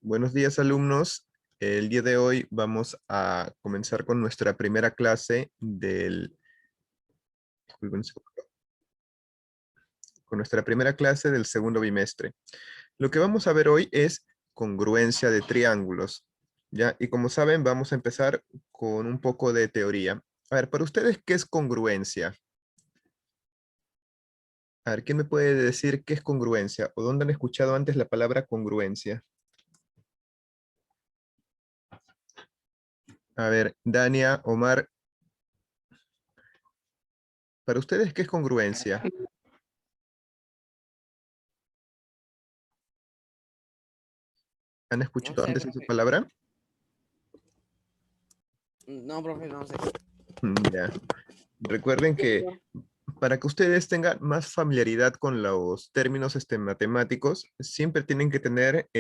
Buenos días, alumnos. El día de hoy vamos a comenzar con nuestra primera clase del segundo bimestre. Lo que vamos a ver hoy es congruencia de triángulos, ¿ya? Y como saben, vamos a empezar con un poco de teoría. A ver, para ustedes, ¿qué es congruencia? A ver, ¿quién me puede decir qué es congruencia? ¿O dónde han escuchado antes la palabra congruencia? A ver, Dania, Omar, ¿para ustedes qué es congruencia? ¿Han No escuchado sé, antes esa profe. palabra? No, profe, no sé. Ya. Recuerden que para que ustedes tengan más familiaridad con los términos matemáticos, siempre tienen que tener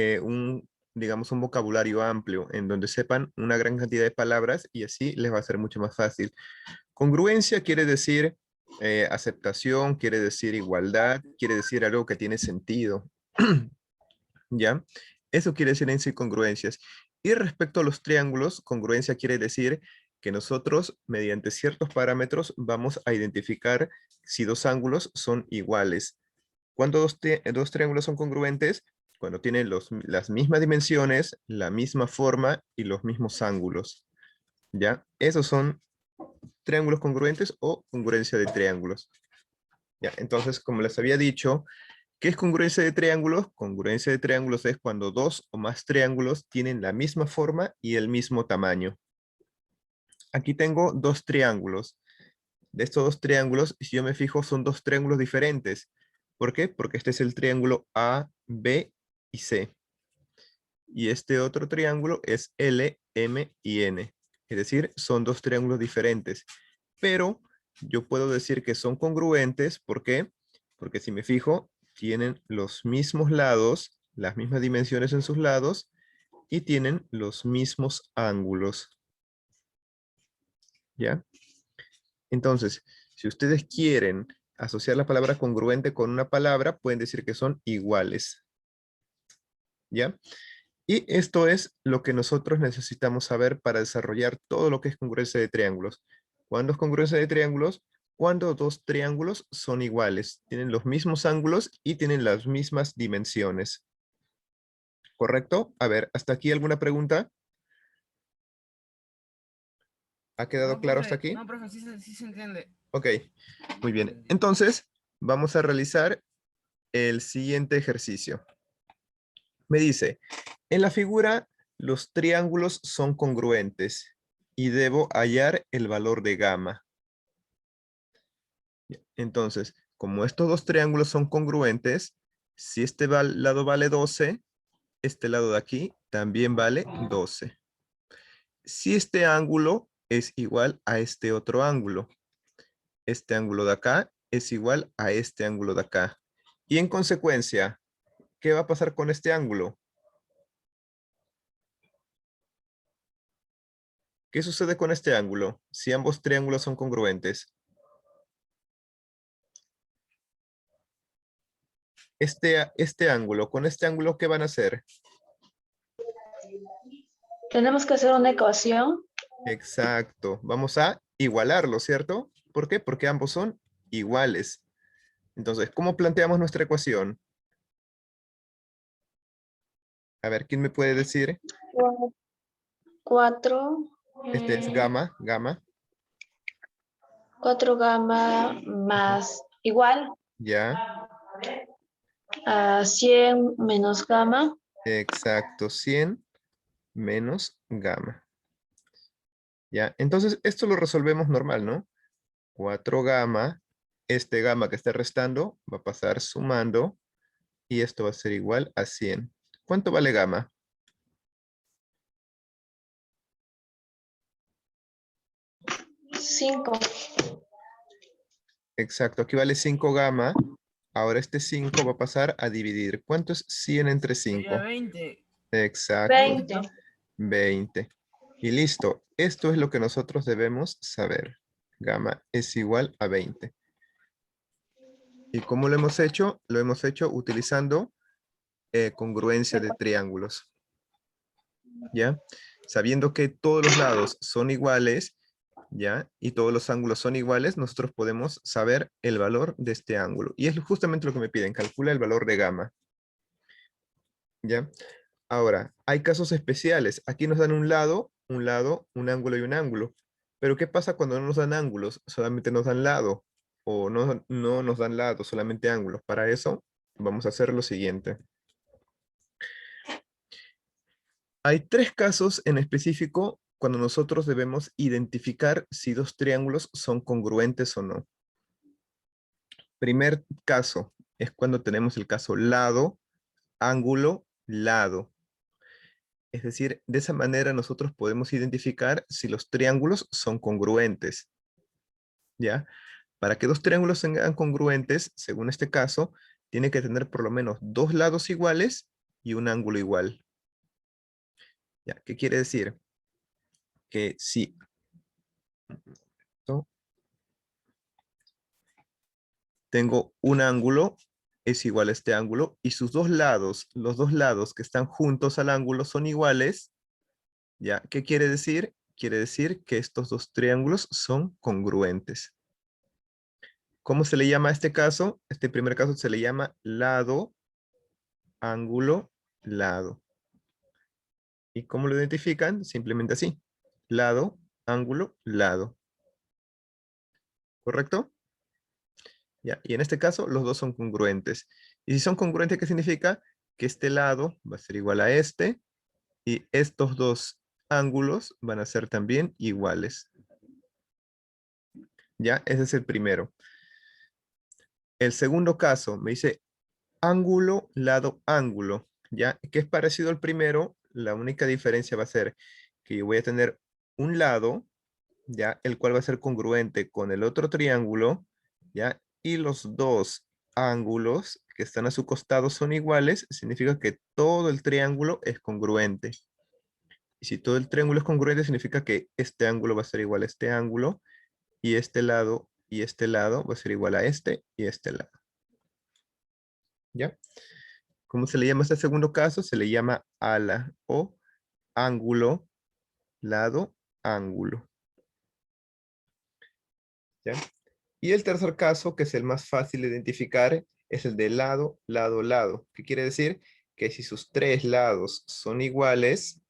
digamos, un vocabulario amplio en donde sepan una gran cantidad de palabras y así les va a ser mucho más fácil. Congruencia quiere decir aceptación, quiere decir igualdad, quiere decir algo que tiene sentido. ¿Ya? Eso quiere decir en sí congruencias. Y respecto a los triángulos, congruencia quiere decir que nosotros, mediante ciertos parámetros, vamos a identificar si dos ángulos son iguales. ¿Cuándo dos triángulos son congruentes? Cuando tienen las mismas dimensiones, la misma forma y los mismos ángulos. ¿Ya? Esos son triángulos congruentes o congruencia de triángulos. ¿Ya? Entonces, como les había dicho, ¿qué es congruencia de triángulos? Congruencia de triángulos es cuando dos o más triángulos tienen la misma forma y el mismo tamaño. Aquí tengo dos triángulos. De estos dos triángulos, si yo me fijo, son dos triángulos diferentes. ¿Por qué? Porque este es el triángulo A, B y C. Y este otro triángulo es L, M y N. Es decir, son dos triángulos diferentes. Pero yo puedo decir que son congruentes. ¿Por qué? Porque si me fijo, tienen los mismos lados, las mismas dimensiones en sus lados y tienen los mismos ángulos. ¿Ya? Entonces, si ustedes quieren asociar la palabra congruente con una palabra, pueden decir que son iguales. ¿Ya? Y esto es lo que nosotros necesitamos saber para desarrollar todo lo que es congruencia de triángulos. ¿Cuándo es congruencia de triángulos? Cuando dos triángulos son iguales, tienen los mismos ángulos y tienen las mismas dimensiones. ¿Correcto? A ver, ¿hasta aquí alguna pregunta? ¿Ha quedado claro hasta aquí? No, profe, sí se entiende. Ok, muy bien. Entonces, vamos a realizar el siguiente ejercicio. Me dice, en la figura los triángulos son congruentes y debo hallar el valor de gamma. Entonces, como estos dos triángulos son congruentes, si este lado vale 12, este lado de aquí también vale 12. Si este ángulo es igual a este otro ángulo, este ángulo de acá es igual a este ángulo de acá. Y en consecuencia, ¿qué va a pasar con este ángulo? ¿Qué sucede con este ángulo si ambos triángulos son congruentes? Este ángulo, con este ángulo, ¿qué van a hacer? Tenemos que hacer una ecuación. Exacto. Vamos a igualarlo, ¿cierto? ¿Por qué? Porque ambos son iguales. Entonces, ¿cómo planteamos nuestra ecuación? A ver, ¿quién me puede decir? 4, Este es gamma, gamma. 4 gamma más igual Ya, a 100 menos gamma. exacto. 100 menos gamma. Ya, entonces esto lo resolvemos normal, ¿no? 4 gamma, este gamma que está restando va a pasar sumando y esto va a ser igual a 100. ¿Cuánto vale gamma? 5. Exacto, aquí vale 5 gamma. Ahora este 5 va a pasar a dividir. ¿Cuánto es 100 entre 5? Sería 20. Exacto, 20. 20. Y listo, esto es lo que nosotros debemos saber. Gamma es igual a 20. ¿Y cómo lo hemos hecho? Lo hemos hecho utilizando congruencia de triángulos. ¿ya? Sabiendo que todos los lados son iguales, ¿ya? Y todos los ángulos son iguales, nosotros podemos saber el valor de este ángulo. Y es justamente lo que me piden, calcula el valor de gamma, ¿ya? Ahora, hay casos especiales. Aquí nos dan un lado, un ángulo y un ángulo. Pero ¿qué pasa cuando no nos dan ángulos? Solamente nos dan lado. O no nos dan lado, solamente ángulos. Para eso, vamos a hacer lo siguiente. Hay tres casos en específico cuando nosotros debemos identificar si dos triángulos son congruentes o no. Primer caso es cuando tenemos el caso lado, ángulo, lado. Es decir, de esa manera nosotros podemos identificar si los triángulos son congruentes. ¿Ya? Para que dos triángulos sean congruentes, según este caso, tiene que tener por lo menos dos lados iguales y un ángulo igual. ¿Ya? ¿Qué quiere decir? Que si tengo un ángulo, es igual a este ángulo, y sus dos lados, los dos lados que están juntos al ángulo son iguales, ¿ya? ¿Qué quiere decir? Quiere decir que estos dos triángulos son congruentes. ¿Cómo se le llama a este caso? Este primer caso se le llama lado, ángulo, lado. ¿Y cómo lo identifican? Simplemente así. Lado, ángulo, lado. ¿Correcto? Ya. Y en este caso, los dos son congruentes. Y si son congruentes, ¿qué significa? Que este lado va a ser igual a este, y estos dos ángulos van a ser también iguales. ¿Ya? Ese es el primero. El segundo caso me dice ángulo, lado, ángulo. ¿Ya? Que es parecido al primero, la única diferencia va a ser que yo voy a tener un lado, ¿ya? El cual va a ser congruente con el otro triángulo, ¿ya? Y los dos ángulos que están a su costado son iguales, significa que todo el triángulo es congruente. Y si todo el triángulo es congruente, significa que este ángulo va a ser igual a este ángulo, y este lado va a ser igual a este y este lado. ¿Ya? ¿Cómo se le llama a este segundo caso? Se le llama ala o ángulo, lado, ángulo. ¿Ya? Y el tercer caso, que es el más fácil de identificar, es el de lado, lado, lado. ¿Qué quiere decir? Que si sus tres lados son iguales,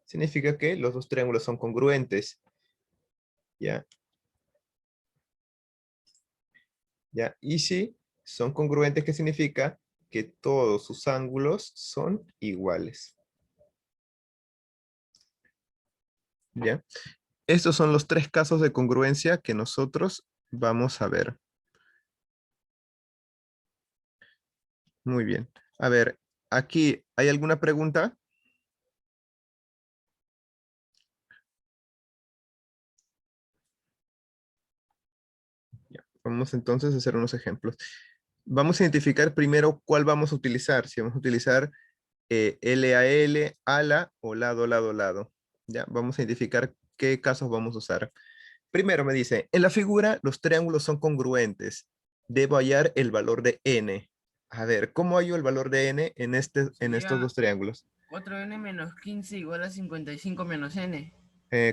significa que los dos triángulos son congruentes. ¿Ya? ¿Ya? Y si son congruentes, ¿qué significa? Que todos sus ángulos son iguales. ¿Ya? Estos son los tres casos de congruencia que nosotros vamos a ver. Muy bien. A ver, aquí, ¿hay alguna pregunta? Ya, vamos entonces a hacer unos ejemplos. Vamos a identificar primero cuál vamos a utilizar. Si vamos a utilizar L a L, ala o lado, lado, lado. Ya, vamos a identificar qué casos vamos a usar. Primero me dice, en la figura los triángulos son congruentes. Debo hallar el valor de n. A ver, ¿cómo hallo el valor de n en estos dos triángulos? 4n menos 15 igual a 55 menos n.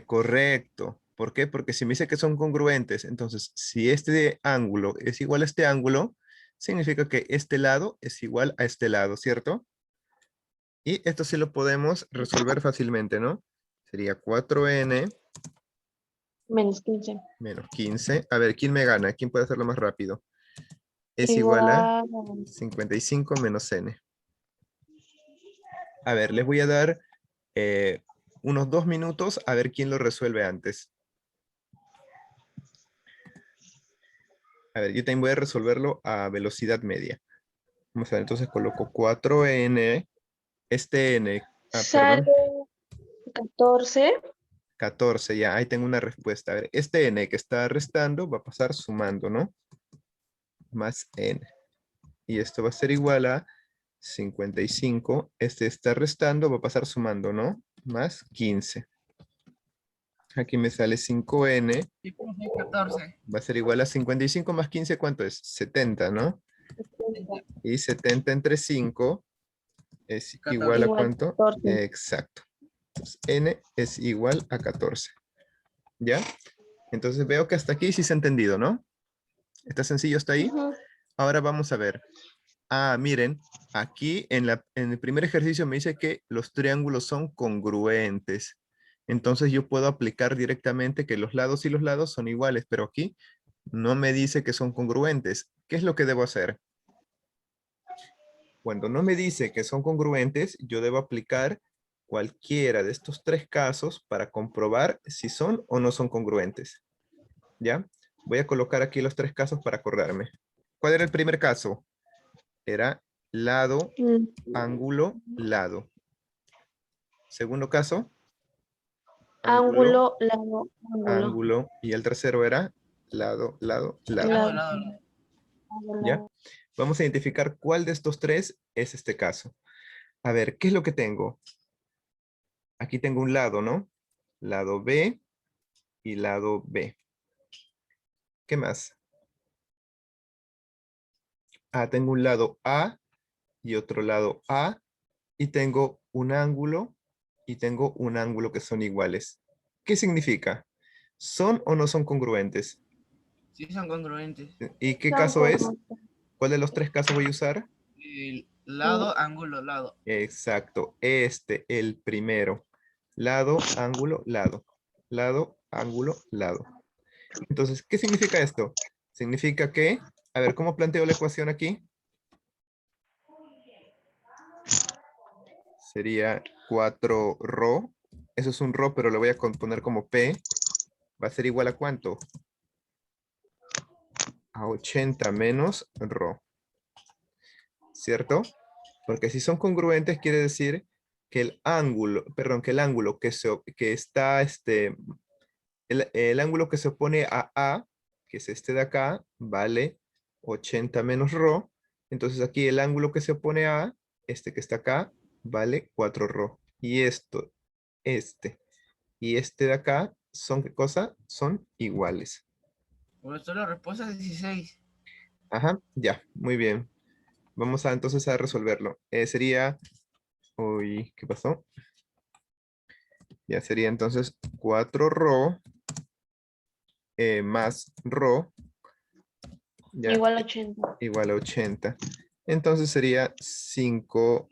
Correcto. ¿Por qué? Porque si me dice que son congruentes, entonces si este ángulo es igual a este ángulo, significa que este lado es igual a este lado, ¿cierto? Y esto sí lo podemos resolver fácilmente, ¿no? Sería 4n Menos 15. menos 15. A ver, ¿quién me gana? ¿Quién puede hacerlo más rápido? Es igual a Igual. 55 menos n. A ver, les voy a dar unos 2 minutos a ver quién lo resuelve antes. A ver, yo también voy a resolverlo a velocidad media. Vamos a ver, entonces coloco 4n, este n, Sale perdón, 14. 14, ya, ahí tengo una respuesta. A ver, este n que está restando va a pasar sumando, ¿no? Más n. Y esto va a ser igual a 55. Este está restando, va a pasar sumando, ¿no? Más 15. Aquí me sale 5n. Y puse 14. Va a ser igual a 55 más 15, ¿cuánto es? 70, ¿no? Y 70 entre 5 es 14. igual a Igual ¿cuánto? 14. Exacto. Entonces, n es igual a 14. ¿Ya? Entonces veo que hasta aquí sí se ha entendido, ¿no? ¿Está sencillo hasta ahí? Ujú. Ahora vamos a ver. Ah, miren, aquí en el primer ejercicio me dice que los triángulos son congruentes. Entonces yo puedo aplicar directamente que los lados y los lados son iguales, pero aquí no me dice que son congruentes. ¿Qué es lo que debo hacer? Cuando no me dice que son congruentes, yo debo aplicar cualquiera de estos tres casos para comprobar si son o no son congruentes. ¿Ya? Voy a colocar aquí los tres casos para acordarme. ¿Cuál era el primer caso? Era lado, Mm, ángulo, lado. Segundo caso, ángulo, Ángulo, lado, ángulo. ángulo. Y el tercero era lado, lado, lado. Lado, Lado, lado, lado. lado, ¿Ya? lado. Vamos a identificar cuál de estos tres es este caso. A ver, ¿qué es lo que tengo? Aquí tengo un lado, ¿no? Lado B y lado B. ¿Qué más? Ah, tengo un lado A y otro lado A. Y tengo un ángulo y tengo un ángulo que son iguales. ¿Qué significa? ¿Son o no son congruentes? Sí, son congruentes. ¿Y qué Son caso es? correctos. ¿Cuál de los tres casos voy a usar? El lado, ángulo, lado. Exacto, el primero. Lado, ángulo, lado. Lado, ángulo, lado. Entonces, ¿qué significa esto? Significa que, a ver, ¿cómo planteo la ecuación aquí? Sería 4ρ. Eso es un ρ, pero lo voy a poner como P. Va a ser igual a ¿cuánto? A 80 menos ρ. ¿Cierto? Porque si son congruentes quiere decir que el ángulo, perdón, que el ángulo que está, el ángulo que se opone a A, que es este de acá, vale 80 menos ρ. Entonces aquí el ángulo que se opone a A, este que está acá, vale 4ρ. Y esto, y este de acá, ¿son qué cosa? Son iguales. Por eso la respuesta es 16. Ajá, ya, muy bien. Vamos a entonces a resolverlo. Sería, uy, ¿qué pasó? Ya sería entonces 4ρ más ρ, ya, Igual 80. igual a 80. Entonces sería 5ρ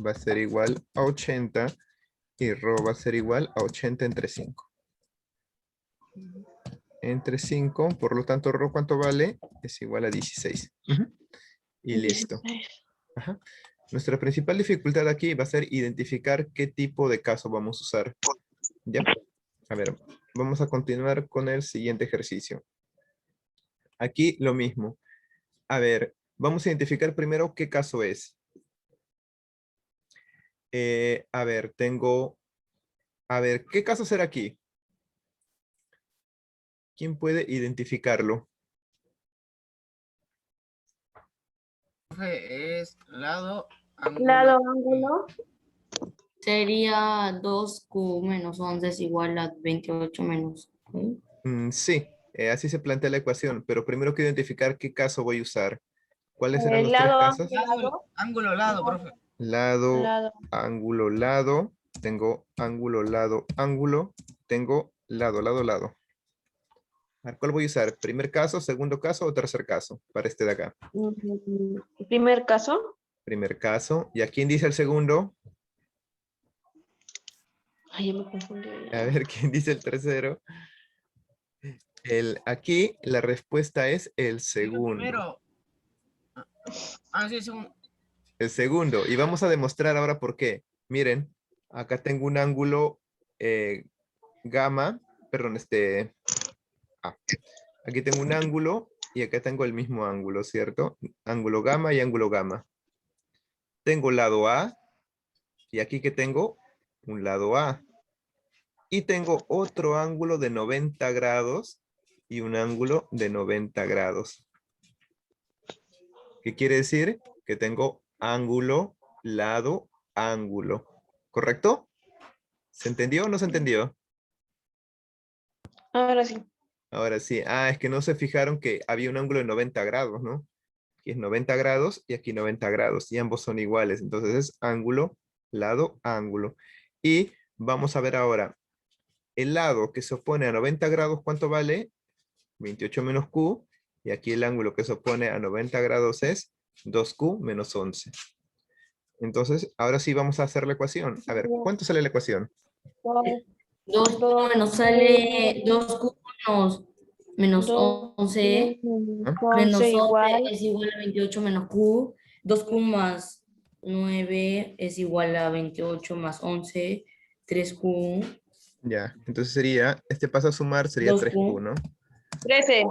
va a ser igual a 80 y ρ va a ser igual a 80 entre 5. Entre 5, por lo tanto, ρ, ¿cuánto vale? Es igual a 16. Y listo. 16. Ajá. Nuestra principal dificultad aquí va a ser identificar qué tipo de caso vamos a usar. ¿Ya? A ver, vamos a continuar con el siguiente ejercicio. Aquí lo mismo. A ver, vamos a identificar primero qué caso es. A ver, a ver, ¿qué caso será aquí? ¿Quién puede identificarlo? Profe, es lado, ángulo. Lado, ángulo. Sería 2Q menos 11 es igual a 28 menos. ¿Ok? Sí, así se plantea la ecuación, pero primero quiero identificar qué caso voy a usar. ¿Cuáles serán los tres Lado, casos? Lado, ángulo, lado, profe. Lado, lado. ángulo, lado. Tengo ángulo, lado, ángulo. Tengo lado, lado, lado. A ver, ¿cuál voy a usar? ¿Primer caso, segundo caso o tercer caso? Para este de acá. Primer caso. Primer caso. ¿Y a quién dice el segundo? Ay, ya me confundí. A ver, ¿quién dice el tercero? Aquí la respuesta es el Digo segundo. primero. Ah, sí, segundo. El segundo. Y vamos a demostrar ahora por qué. Miren, acá tengo un ángulo gamma, perdón, aquí tengo un ángulo y acá tengo el mismo ángulo, ¿cierto? Ángulo gamma y ángulo gamma. Tengo lado A y aquí que tengo un lado A. Y tengo otro ángulo de 90 grados y un ángulo de 90 grados. ¿Qué quiere decir? Que tengo ángulo, lado, ángulo. ¿Correcto? ¿Se entendió o no se entendió? Ahora sí. Ahora sí. Ah, es que no se fijaron que había un ángulo de 90 grados, ¿no? Aquí es 90 grados y aquí 90 grados. Y ambos son iguales. Entonces es ángulo, lado, ángulo. Y vamos a ver ahora. El lado que se opone a 90 grados, ¿cuánto vale? 28 menos Q. Y aquí el ángulo que se opone a 90 grados es 2Q menos 11. Entonces, ahora sí vamos a hacer la ecuación. A ver, ¿cuánto sale la ecuación? 2Q menos sale 2Q menos 11. Menos 11 igual. es igual a 28 menos Q. 2Q más 9 es igual a 28 más 11. 3Q. Ya, entonces sería, este paso a sumar sería 2Q. 3Q, ¿no? 13.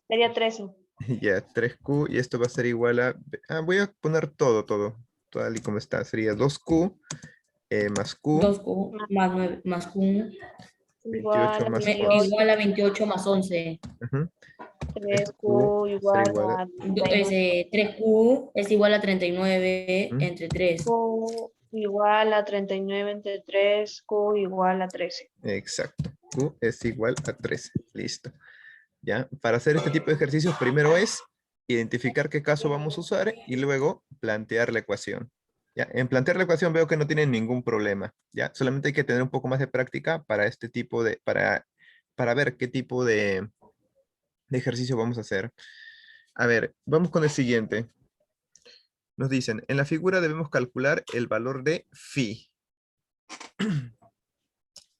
Sería 13. Ya, 3Q y esto va a ser igual a... voy a poner todo tal y como está. Sería 2Q más Q, 2Q más 9 más Q. 28 más 11. Igual a 28 más 11. Ujú. 3Q será igual igual a a 39. 3Q es igual a 39 ¿Mm? entre 3. Q igual a 39 entre 3. Q igual a 13. Exacto. Q es igual a 13. Listo. ¿Ya? Para hacer este tipo de ejercicios, primero es identificar qué caso vamos a usar y luego plantear la ecuación. ¿Ya? En plantear la ecuación veo que no tienen ningún problema. ¿Ya? Solamente hay que tener un poco más de práctica para este tipo de, para ver qué tipo de ejercicio vamos a hacer. A ver, vamos con el siguiente. Nos dicen, en la figura debemos calcular el valor de phi.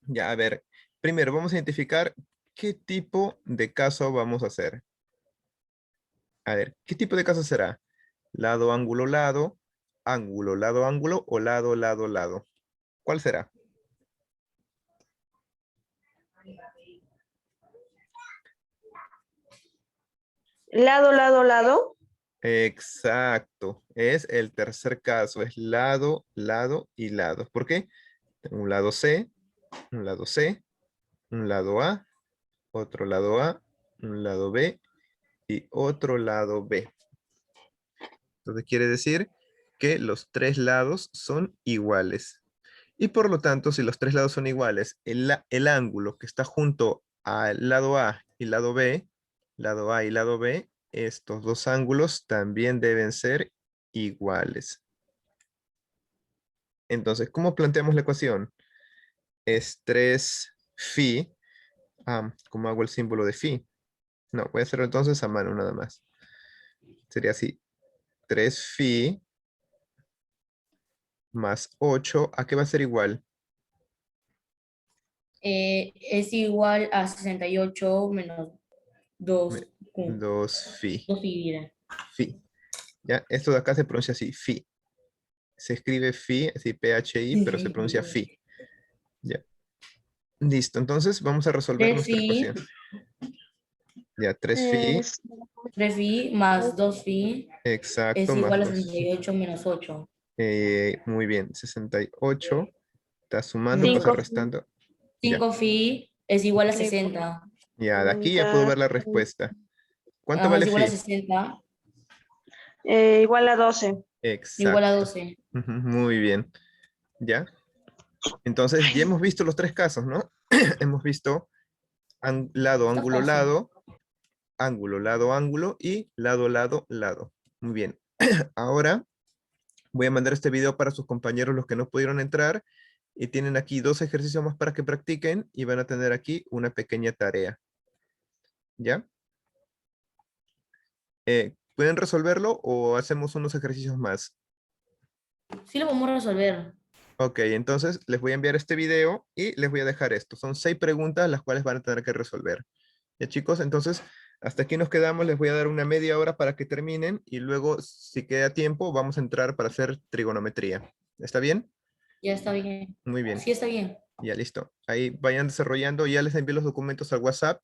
Ya, a ver, primero vamos a identificar qué tipo de caso vamos a hacer. A ver, ¿qué tipo de caso será? Lado, ángulo, lado, ángulo, lado, ángulo o lado, lado, lado. ¿Cuál será? Lado, lado, lado. Exacto, es el tercer caso, es lado, lado y lado. ¿Por qué? Un lado C, un lado C, un lado A, otro lado A, un lado B y otro lado B. Entonces quiere decir que los tres lados son iguales. Y por lo tanto, si los tres lados son iguales, el ángulo que está junto al lado A y lado B, lado A y lado B, estos dos ángulos también deben ser iguales. Entonces, ¿cómo planteamos la ecuación? Es 3 phi. ¿Cómo hago el símbolo de phi? No, voy a hacerlo entonces a mano nada más. Sería así. 3 phi más 8. ¿A qué va a ser igual? Es igual a 68 menos 2Q. 2 phi. 2 pi. Phi. ¿Ya? Esto de acá se pronuncia así, phi. Se escribe phi, así PHI, pero se pronuncia phi. Ya. Listo, entonces vamos a resolver 3 nuestra phi. ecuación. Ya, 3 phi, 3 phi más 2 phi es exacto, más igual a 2. 68 menos 8. Muy bien, 68. Está sumando, pasa 5 restando. Ya, 5 phi es igual a 60. ya, de aquí ya puedo ver la respuesta. ¿Cuánto Ajá, es vale igual a phi? 60. igual a 12. Igual a Exacto. 12. Ujú, muy bien. ¿Ya? Entonces, ya hemos visto los tres casos, ¿no? Hemos visto lado, Está ángulo, fácil. lado, ángulo, lado, ángulo y lado, lado, lado. Muy bien. Ahora voy a mandar este video para sus compañeros, los que no pudieron entrar, y tienen aquí 2 ejercicios más para que practiquen y van a tener aquí una pequeña tarea. ¿Ya? ¿Pueden resolverlo o hacemos unos ejercicios más? Sí lo vamos a resolver. Ok, entonces les voy a enviar este video y les voy a dejar esto. Son 6 preguntas las cuales van a tener que resolver. Ya chicos, entonces hasta aquí nos quedamos. Les voy a dar una media hora para que terminen y luego, si queda tiempo, vamos a entrar para hacer trigonometría. ¿Está bien? Ya está bien. Muy bien. Sí está bien. Ya listo. Ahí vayan desarrollando. Ya les envío los documentos al WhatsApp.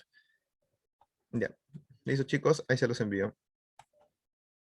Ya. Listo chicos, ahí se los envío.